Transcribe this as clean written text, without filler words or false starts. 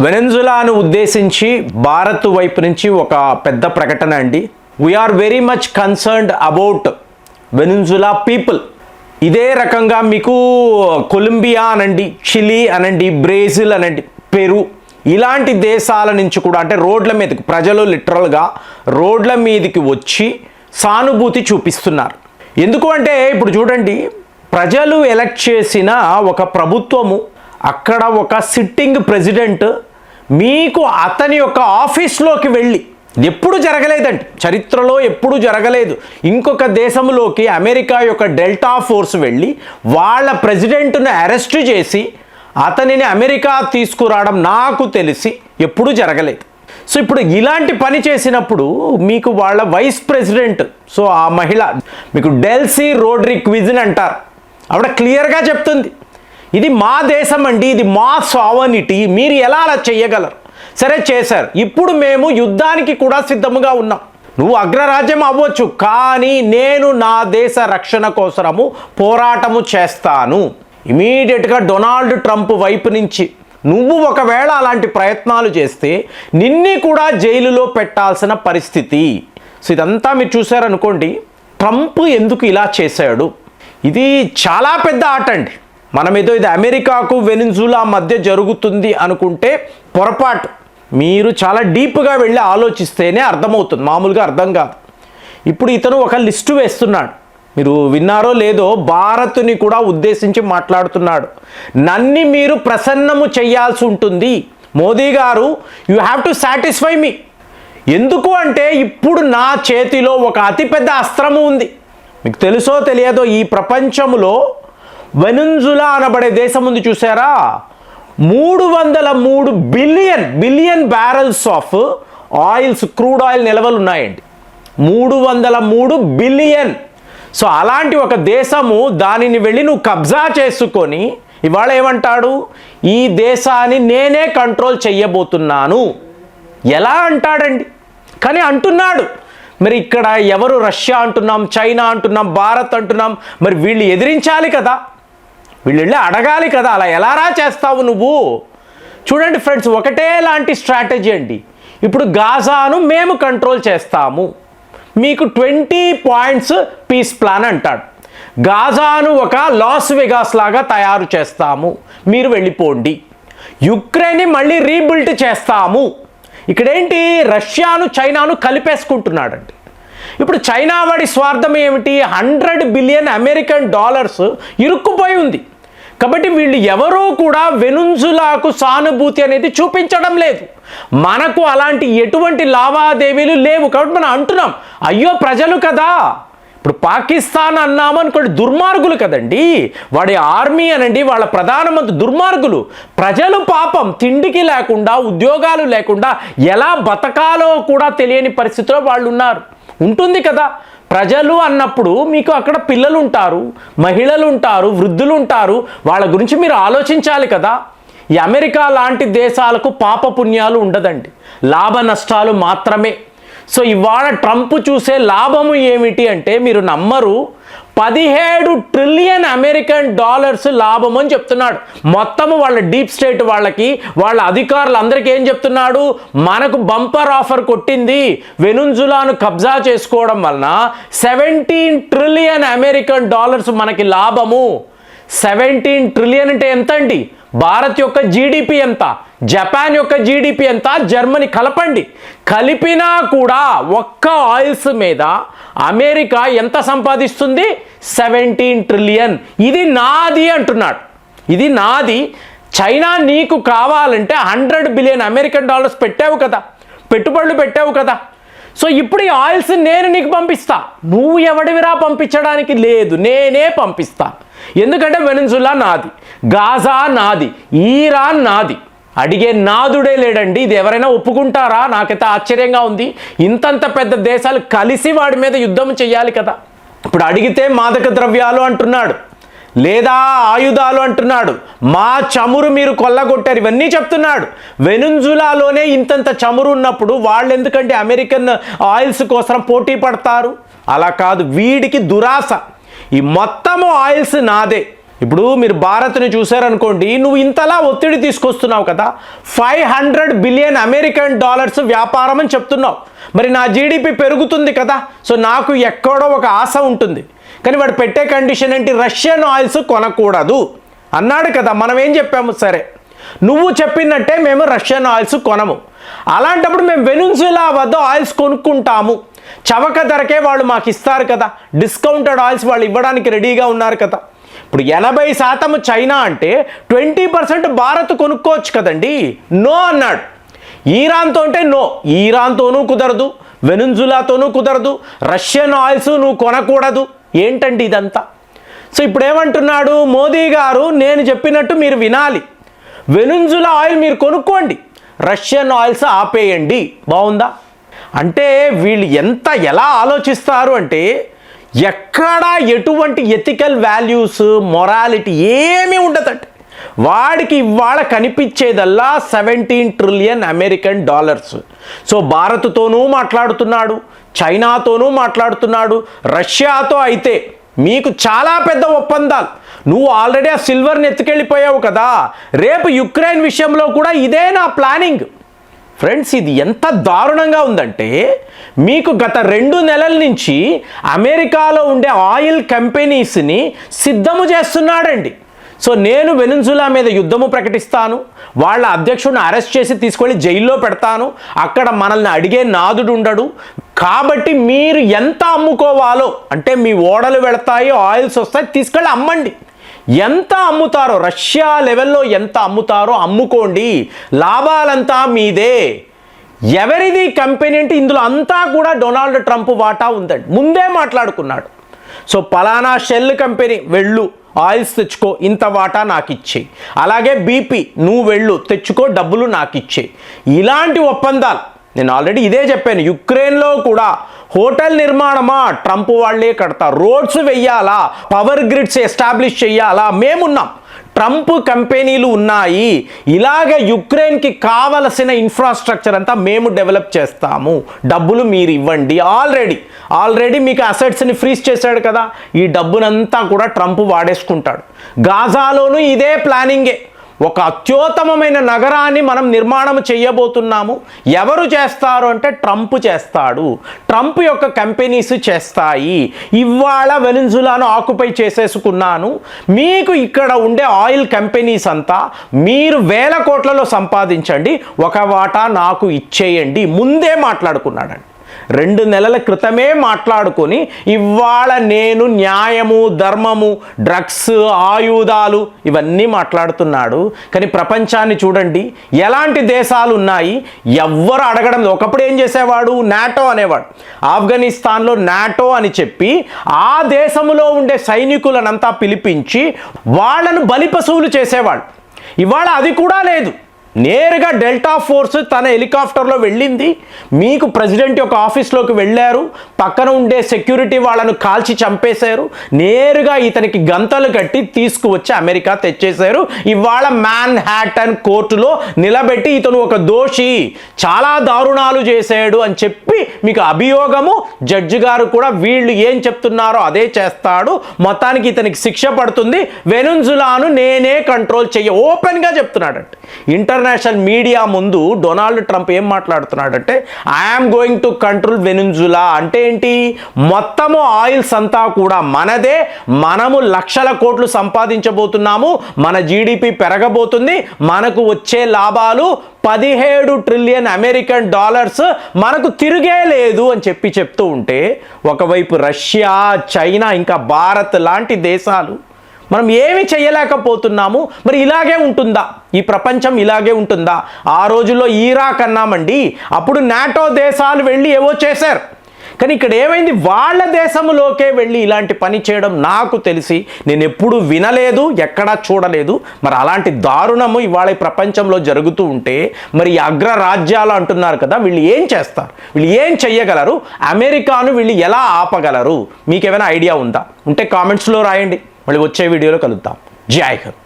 వెనెజులాను ఉద్దేశించి భారత్ వైపు నుంచి ఒక పెద్ద ప్రకటన అండి. We are very much concerned about Venezuela people. ఇదే రకంగా మీకు కొలంబియా అనండి, చిలీ అనండి, బ్రెజిల్ అనండి, పెరు ఇలాంటి దేశాల నుంచి కూడా అంటే రోడ్ల మీదకి ప్రజలు లిటరల్గా రోడ్ల మీదకి వచ్చి సానుభూతి చూపిస్తున్నారు. ఎందుకు అంటే ఇప్పుడు చూడండి, ప్రజలు ఎలక్ట్ చేసిన ఒక ప్రభుత్వము, అక్కడ ఒక సిట్టింగ్ ప్రెసిడెంట్ మీకు అతని యొక్క ఆఫీస్లోకి వెళ్ళి, ఎప్పుడు జరగలేదండి, చరిత్రలో ఎప్పుడు జరగలేదు, ఇంకొక దేశంలోకి అమెరికా యొక్క డెల్టా ఫోర్స్ వెళ్ళి వాళ్ళ ప్రెసిడెంట్ను అరెస్ట్ చేసి అతనిని అమెరికా తీసుకురావడం నాకు తెలిసి ఎప్పుడు జరగలేదు. సో ఇప్పుడు ఇలాంటి పని చేసినప్పుడు మీకు వాళ్ళ వైస్ ప్రెసిడెంట్, సో ఆ మహిళ మీకు డెల్సీ రోడ్రిగ్విజ్ అంటారు, ఆవిడ క్లియర్గా చెప్తుంది, ఇది మా దేశం అండి, ఇది మా సావర్నిటీ, మీరు ఎలా అలా చెయ్యగలరు? సరే చేశారు, ఇప్పుడు మేము యుద్ధానికి కూడా సిద్ధముగా ఉన్నాం. నువ్వు అగ్రరాజ్యం అవ్వచ్చు, కానీ నేను నా దేశ రక్షణ కోసము పోరాటము చేస్తాను. ఇమీడియట్గా డొనాల్డ్ ట్రంప్ వైపు నుంచి నువ్వు ఒకవేళ అలాంటి ప్రయత్నాలు చేస్తే నిన్ని కూడా జైలులో పెట్టాల్సిన పరిస్థితి. సో ఇదంతా మీరు చూసారనుకోండి, ట్రంప్ ఎందుకు ఇలా చేశాడు, ఇది చాలా పెద్ద ఆట అండి. మనం ఏదో ఇది అమెరికాకు వెనిజులా మధ్య జరుగుతుంది అనుకుంటే పొరపాటు. మీరు చాలా డీప్గా వెళ్ళి ఆలోచిస్తేనే అర్థమవుతుంది, మామూలుగా అర్థం కాదు. ఇప్పుడు ఇతను ఒక లిస్టు వేస్తున్నాడు, మీరు విన్నారో లేదో, భారత్ని కూడా ఉద్దేశించి మాట్లాడుతున్నాడు. నన్ను మీరు ప్రసన్నము చేయాల్సి ఉంటుంది మోదీ గారు, యూ హ్యావ్ టు సాటిస్ఫై మీ. ఎందుకు అంటే ఇప్పుడు నా చేతిలో ఒక అతిపెద్ద అస్త్రము ఉంది. మీకు తెలుసో తెలియదో, ఈ ప్రపంచంలో వెనెజులా అనబడే దేశం ఉంది చూసారా, 303 billion barrels of oils, crude oil నిల్వలు ఉన్నాయండి. 303 బిలియన్. సో అలాంటి ఒక దేశము, దానిని వెళ్ళి నువ్వు కబ్జా చేసుకొని ఇవాళ ఏమంటాడు, ఈ దేశాన్ని నేనే కంట్రోల్ చెయ్యబోతున్నాను. ఎలా అంటాడండి, కానీ అంటున్నాడు. మరి ఇక్కడ ఎవరు, రష్యా అంటున్నాం, చైనా అంటున్నాం, భారత్ అంటున్నాం, మరి వీళ్ళు ఎదిరించాలి కదా, వీళ్ళు వెళ్ళి అడగాలి కదా, అలా ఎలారా చేస్తావు నువ్వు? చూడండి ఫ్రెండ్స్, ఒకటే లాంటి స్ట్రాటజీ అండి. ఇప్పుడు గాజాను మేము కంట్రోల్ చేస్తాము, మీకు 20 పాయింట్స్ పీస్ ప్లాన్ అంటాడు. గాజాను ఒక లాస్ వెగాస్ లాగా తయారు చేస్తాము, మీరు వెళ్ళిపోండి. యుక్రెయిన్ని మళ్ళీ రీబిల్డ్ చేస్తాము. ఇక్కడేంటి, రష్యాను చైనాను కలిపేసుకుంటున్నాడండి. ఇప్పుడు చైనా వాడి స్వార్థం ఏమిటి, 100 బిలియన్ అమెరికన్ డాలర్స్ ఇరుక్కుపోయి ఉంది. కాబట్టి వీళ్ళు ఎవరూ కూడా వెనెజులాకు సానుభూతి అనేది చూపించడం లేదు. మనకు అలాంటి ఎటువంటి లావాదేవీలు లేవు. కాబట్టి మనం అంటున్నాం, అయ్యో ప్రజలు కదా. ఇప్పుడు పాకిస్తాన్ అన్నాము అనుకోండి, దుర్మార్గులు కదండి, వాడి ఆర్మీ అనండి, వాళ్ళ ప్రధానమంత్రి దుర్మార్గులు. ప్రజలు పాపం తిండికి లేకుండా, ఉద్యోగాలు లేకుండా ఎలా బతకాలో కూడా తెలియని పరిస్థితిలో వాళ్ళు ఉన్నారు. ఉంటుంది కదా, ప్రజలు అన్నప్పుడు మీకు అక్కడ పిల్లలు ఉంటారు, మహిళలు ఉంటారు, వృద్ధులు ఉంటారు, వాళ్ళ గురించి మీరు ఆలోచించాలి కదా. ఈ అమెరికా లాంటి దేశాలకు పాపపుణ్యాలు ఉండదండి, లాభ నష్టాలు మాత్రమే. సో ఇవాళ ట్రంప్ చూసే లాభము ఏమిటి అంటే, మీరు నమ్మరు, 17 ట్రిలియన్ అమెరికన్ డాలర్స్ లాభం అని చెప్తున్నాడు. మొత్తము వాళ్ళ డీప్ స్టేట్ వాళ్ళకి, వాళ్ళ అధికారులందరికీ ఏం చెప్తున్నాడు, మనకు బంపర్ ఆఫర్ కొట్టింది, వెనెజులాను కబ్జా చేసుకోవడం వలన 17 ట్రిలియన్ అమెరికన్ డాలర్స్ మనకి లాభము. 17 ట్రిలియన్ అంటే ఎంత అండి, భారత్ యొక్క జీడిపి ఎంత, జపాన్ యొక్క జీడిపి ఎంత, జర్మనీ కలపండి, కలిపినా కూడా ఒక్క ఆయిల్స్ మీద అమెరికా ఎంత సంపాదిస్తుంది, 17 ట్రిలియన్. ఇది నాది అంటున్నాడు, ఇది నాది. చైనా నీకు కావాలంటే 100 బిలియన్ అమెరికన్ డాలర్స్ పెట్టావు కదా, పెట్టుబడులు పెట్టావు కదా. సో ఇప్పుడు ఈ ఆయిల్స్ నేను నీకు పంపిస్తా, నువ్వు ఎవడివిరా పంపించడానికి, లేదు నేనే పంపిస్తా. ఎందుకంటే వెనెజులా నాది, గాజా నాది, ఈరాన్ నాది. అడిగే నాదుడే లేడండి. ఇది ఎవరైనా ఒప్పుకుంటారా? నాకైతే ఆశ్చర్యంగా ఉంది. ఇంతంత పెద్ద దేశాలు కలిసి వాడి మీద యుద్ధం చేయాలి కదా. ఇప్పుడు అడిగితే మాదక ద్రవ్యాలు అంటున్నాడు, లేదా ఆయుధాలు అంటున్నాడు, మా చమురు మీరు కొల్లగొట్టారు, ఇవన్నీ చెప్తున్నాడు. వెనెజులాలోనే ఇంతంత చమురు ఉన్నప్పుడు వాళ్ళు ఎందుకంటే అమెరికన్ ఆయిల్స్ కోసం పోటీ పడతారు? అలా కాదు, వీడికి దురాశ, ఈ మొత్తము ఆయిల్స్ నాదే, ఇప్పుడు మీరు భారత్ని చూసారనుకోండి, నువ్వు ఇంతలా ఒత్తిడి తీసుకొస్తున్నావు కదా, 500 బిలియన్ అమెరికన్ డాలర్స్ వ్యాపారం అని చెప్తున్నావు. మరి నా జీడిపి పెరుగుతుంది కదా, సో నాకు ఎక్కడో ఒక ఆశ ఉంటుంది. కానీ వాడు పెట్టే కండిషన్ ఏంటి? రష్యన్ ఆయిల్స్ కొనకూడదు అన్నాడు కదా. మనం ఏం చెప్పాము? సరే, నువ్వు చెప్పినట్టే మేము రష్యన్ ఆయిల్స్ కొనము. అలాంటప్పుడు మేము వెనుజులా వద్ద ఆయిల్స్ కొనుక్కుంటాము. చవక ధరకే వాళ్ళు మాకు ఇస్తారు కదా, డిస్కౌంటెడ్ ఆయిల్స్ వాళ్ళు ఇవ్వడానికి రెడీగా ఉన్నారు కదా. ఇప్పుడు 80% చైనా అంటే 20% భారత్ కొనుక్కోవచ్చు కదండి. నో అన్నాడు. ఈరాన్తో అంటే నో, ఈరాన్తోనూ కుదరదు, వెనుజులాతోనూ కుదరదు, రష్యన్ ఆయిల్స్ నువ్వు కొనకూడదు. ఏంటండి ఇదంతా? సో ఇప్పుడు ఏమంటున్నాడు మోదీ గారు? నేను చెప్పినట్టు మీరు వినాలి, వెనుజులా ఆయిల్ మీరు కొనుక్కోండి, రష్యన్ ఆయిల్స్ ఆపేయండి. బాగుందా? అంటే వీళ్ళు ఎలా ఆలోచిస్తారు అంటే, ఎక్కడా ఎటువంటి ఎథికల్ వాల్యూస్, మొరాలిటీ ఏమీ ఉండదండి. వాడికి ఇవాళ కనిపించేదల్లా 17 ట్రిలియన్ అమెరికన్ డాలర్స్. సో భారత్తోనూ మాట్లాడుతున్నాడు, చైనాతోనూ మాట్లాడుతున్నాడు, రష్యాతో అయితే మీకు చాలా పెద్ద ఒప్పందాలు. నువ్వు ఆల్రెడీ ఆ సిల్వర్ని ఎత్తుకెళ్ళిపోయావు కదా, రేపు యుక్రెయిన్ విషయంలో కూడా ఇదే నా ప్లానింగ్. ఫ్రెండ్స్, ఇది ఎంత దారుణంగా ఉందంటే, మీకు గత 2 నెలల నుంచి అమెరికాలో ఉండే ఆయిల్ కంపెనీస్ని సిద్ధము చేస్తున్నాడండి. సో నేను వెనుజులా మీద యుద్ధము ప్రకటిస్తాను, వాళ్ళ అధ్యక్షుడిని అరెస్ట్ చేసి తీసుకెళ్ళి జైల్లో పెడతాను, అక్కడ మనల్ని అడిగే నాదుడు ఉండడు. కాబట్టి మీరు ఎంత అమ్ముకోవాలో, అంటే మీ ఓడలు వెళతాయి, ఆయిల్స్ వస్తాయి, తీసుకెళ్ళి అమ్మండి. ఎంత అమ్ముతారో, రష్యా లెవెల్లో ఎంత అమ్ముతారో అమ్ముకోండి, లాభాలంతా మీదే. ఎవరిది కంపెనీ అంటే ఇందులో అంతా కూడా డొనాల్డ్ ట్రంప్ వాటా ఉందండి. ముందే మాట్లాడుకున్నాడు. సో పలానా షెల్ కంపెనీ వెళ్ళు, ఆయిల్స్ తెచ్చుకో, ఇంత వాటా నాకు ఇచ్చేయి. అలాగే బీపీ నువ్వు వెళ్ళు, తెచ్చుకో, డబ్బులు నాకు ఇచ్చేయి. ఇలాంటి ఒప్పందాలు నేను ఆల్రెడీ ఇదే చెప్పాను. యుక్రెయిన్లో కూడా హోటల్ నిర్మాణమా, ట్రంప్ వాళ్ళే కడతారు. రోడ్స్ వెయ్యాలా, పవర్ గ్రిడ్స్ ఎస్టాబ్లిష్ చేయాలా, మేమున్నాం. ట్రంప్ కంపెనీలు ఉన్నాయి. ఇలాగ యుక్రెయిన్కి కావలసిన ఇన్ఫ్రాస్ట్రక్చర్ అంతా మేము డెవలప్ చేస్తాము, డబ్బులు మీరు ఇవ్వండి. ఆల్రెడీ మీకు అసెట్స్ని ఫ్రీజ్ చేశాడు కదా, ఈ డబ్బునంతా కూడా ట్రంప్ వాడేసుకుంటాడు. గాజాలోనూ ఇదే ప్లానింగే. ఒక అత్యుత్తమమైన నగరాన్ని మనం నిర్మాణం చేయబోతున్నాము. ఎవరు చేస్తారు అంటే ట్రంప్ చేస్తాడు, ట్రంప్ యొక్క కంపెనీస్ చేస్తాయి. ఇవాళ వెనిజులాను ఆక్యుపై చేసేసుకున్నాను, మీకు ఇక్కడ ఉండే ఆయిల్ కంపెనీస్ అంతా మీరు 1000 కోట్లలో సంపాదించండి, ఒక వాటా నాకు ఇచ్చేయండి. ముందే మాట్లాడుకున్నాడండి. 2 నెలల క్రితమే మాట్లాడుకొని ఇవాళ నేను న్యాయము, ధర్మము, డ్రగ్స్, ఆయుధాలు ఇవన్నీ మాట్లాడుతున్నాడు. కానీ ప్రపంచాన్ని చూడండి, ఎలాంటి దేశాలు ఉన్నాయి, ఎవ్వరు అడగడం. ఒకప్పుడు ఏం చేసేవాడు? నాటో అనేవాడు. ఆఫ్ఘనిస్తాన్లో నాటో అని చెప్పి ఆ దేశంలో ఉండే సైనికులనంతా పిలిపించి వాళ్ళను బలిపశువులు చేసేవాడు. ఇవాళ అది కూడా లేదు. నేరుగా డెల్టా ఫోర్స్ తన హెలికాప్టర్లో వెళ్ళింది, మీకు ప్రెసిడెంట్ యొక్క ఆఫీస్లోకి వెళ్ళారు, పక్కన ఉండే సెక్యూరిటీ వాళ్ళను కాల్చి చంపేశారు, నేరుగా ఇతనికి గంతలు కట్టి తీసుకువచ్చి అమెరికా తెచ్చేశారు. ఇవాళ మ్యాన్హాటన్ కోర్టులో నిలబెట్టి ఇతను ఒక దోషి, చాలా దారుణాలు చేశాడు అని చెప్పి మీకు అభియోగము. జడ్జి గారు కూడా వీళ్ళు ఏం చెప్తున్నారో అదే చేస్తాడు, మొత్తానికి ఇతనికి శిక్ష పడుతుంది. వెనుజులాను నేనే కంట్రోల్ ఓపెన్గా చెప్తున్నాడంటే. ఇంటర్నేషనల్ మీడియా ముందు డొనాల్డ్ ట్రంప్ ఏం మాట్లాడుతున్నాడంటే, I'm going to control Venezuela. అంటే ఏంటి? మొత్తము ఆయిల్స్ అంతా కూడా మనదే, మనము లక్షల కోట్లు సంపాదించబోతున్నాము, మన జీడిపి పెరగబోతుంది, మనకు వచ్చే లాభాలు 17 ట్రిలియన్ అమెరికన్ డాలర్స్, మనకు తిరిగే లేదు అని చెప్తూ ఉంటే, ఒకవైపు రష్యా, చైనా, ఇంకా భారత్ లాంటి దేశాలు మనం ఏమి చేయలేకపోతున్నాము. మరి ఇలాగే ఉంటుందా ఈ ప్రపంచం? ఇలాగే ఉంటుందా? ఆ రోజుల్లో ఇరాక్ అన్నామండి, అప్పుడు నాటో దేశాలు వెళ్ళి ఏవో చేశారు. కానీ ఇక్కడ ఏమైంది? వాళ్ళ దేశంలోకే వెళ్ళి ఇలాంటి పని చేయడం నాకు తెలిసి నేను ఎప్పుడూ వినలేదు, ఎక్కడా చూడలేదు. మరి అలాంటి దారుణము ఇవాళ ప్రపంచంలో జరుగుతూ ఉంటే, మరి అగ్రరాజ్యాలు అంటున్నారు కదా, వీళ్ళు ఏం చేస్తారు? వీళ్ళు ఏం చెయ్యగలరు? అమెరికాను వీళ్ళు ఎలా ఆపగలరు? మీకేమైనా ఐడియా ఉందా? ఉంటే కామెంట్స్లో రాయండి. మళ్ళీ వచ్చే వీడియోలో కలుద్దాం. జై హింద్.